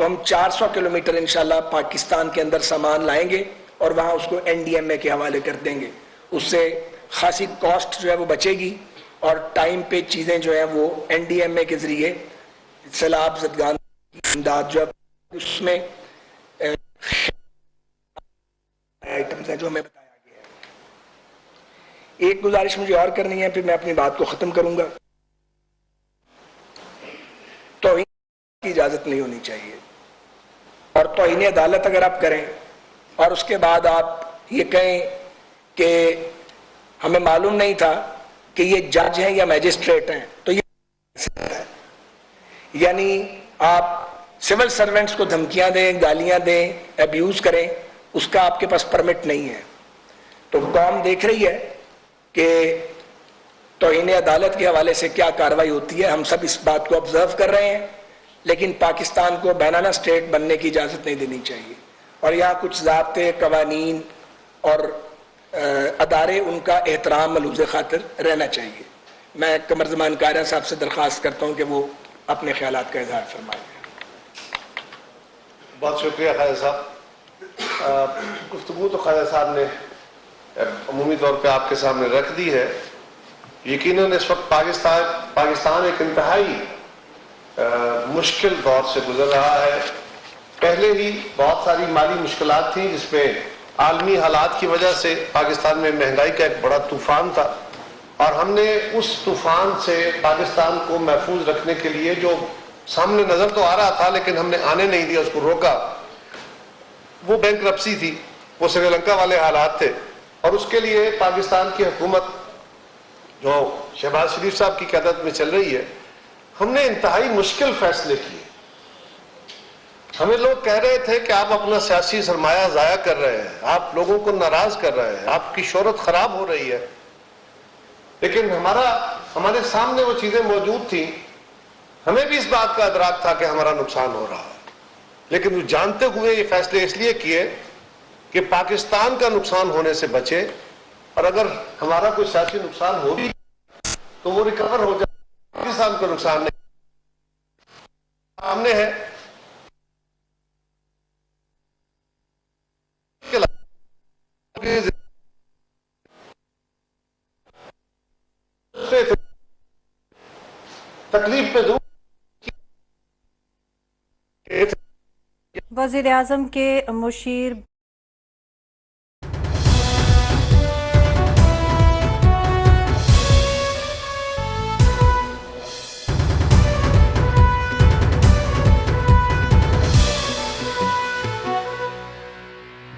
ہم 400 کلومیٹر انشاءاللہ پاکستان کے اندر سامان لائیں گے اور وہاں اس کو این ڈی ایم اے کے حوالے کر دیں گے. اس سے خاصی کاسٹ جو ہے وہ بچے گی اور ٹائم پہ چیزیں جو ہیں وہ این ڈی ایم اے کے ذریعے سیلاب زدگان کی امداد جو ہے اس میں آئٹمز ہیں جو ہمیں بتایا گیا ہے. ایک گزارش مجھے اور کرنی ہے پھر میں اپنی بات کو ختم کروں گا. توہین کی اجازت نہیں ہونی چاہیے اور توہین عدالت اگر آپ کریں اور اس کے بعد آپ یہ کہیں کہ ہمیں معلوم نہیں تھا کہ یہ جج ہیں یا میجسٹریٹ ہیں تو یہ یعنی آپ سول سرونٹس کو دھمکیاں دیں گالیاں دیں ابیوز کریں اس کا آپ کے پاس پرمٹ نہیں ہے. تو قوم دیکھ رہی ہے کہ توہین عدالت کے حوالے سے کیا کارروائی ہوتی ہے. ہم سب اس بات کو آبزرو کر رہے ہیں لیکن پاکستان کو بینانا اسٹیٹ بننے کی اجازت نہیں دینی چاہیے اور یہاں کچھ ضابطے قوانین اور ادارے ان کا احترام ملحوظ خاطر رہنا چاہیے. میں قمر زمان قائرہ صاحب سے درخواست کرتا ہوں کہ وہ اپنے خیالات کا اظہار فرمائیں. بہت شکریہ خالد صاحب. گفتگو تو خالد صاحب نے عمومی طور پہ آپ کے سامنے رکھ دی ہے. یقیناً اس وقت پاکستان ایک انتہائی مشکل دور سے گزر رہا ہے. پہلے ہی بہت ساری مالی مشکلات تھیں جس میں عالمی حالات کی وجہ سے پاکستان میں مہنگائی کا ایک بڑا طوفان تھا اور ہم نے اس طوفان سے پاکستان کو محفوظ رکھنے کے لیے جو سامنے نظر تو آ رہا تھا لیکن ہم نے آنے نہیں دیا, اس کو روکا. وہ بینکرپسی تھی, وہ سری لنکا والے حالات تھے اور اس کے لیے پاکستان کی حکومت جو شہباز شریف صاحب کی قیادت میں چل رہی ہے, ہم نے انتہائی مشکل فیصلے کیے. ہمیں لوگ کہہ رہے تھے کہ آپ اپنا سیاسی سرمایہ ضائع کر رہے ہیں, آپ لوگوں کو ناراض کر رہے ہیں, آپ کی شہرت خراب ہو رہی ہے. لیکن ہمارے سامنے وہ چیزیں موجود تھیں. ہمیں بھی اس بات کا ادراک تھا کہ ہمارا نقصان ہو رہا ہے لیکن وہ جانتے ہوئے یہ فیصلے اس لیے کیے کہ پاکستان کا نقصان ہونے سے بچے اور اگر ہمارا کوئی سیاسی نقصان ہو بھی تو وہ ریکور ہو جائے, پاکستان کو نقصان نہیں. سامنے ہے تکلیف پہ وزیر اعظم کے مشیر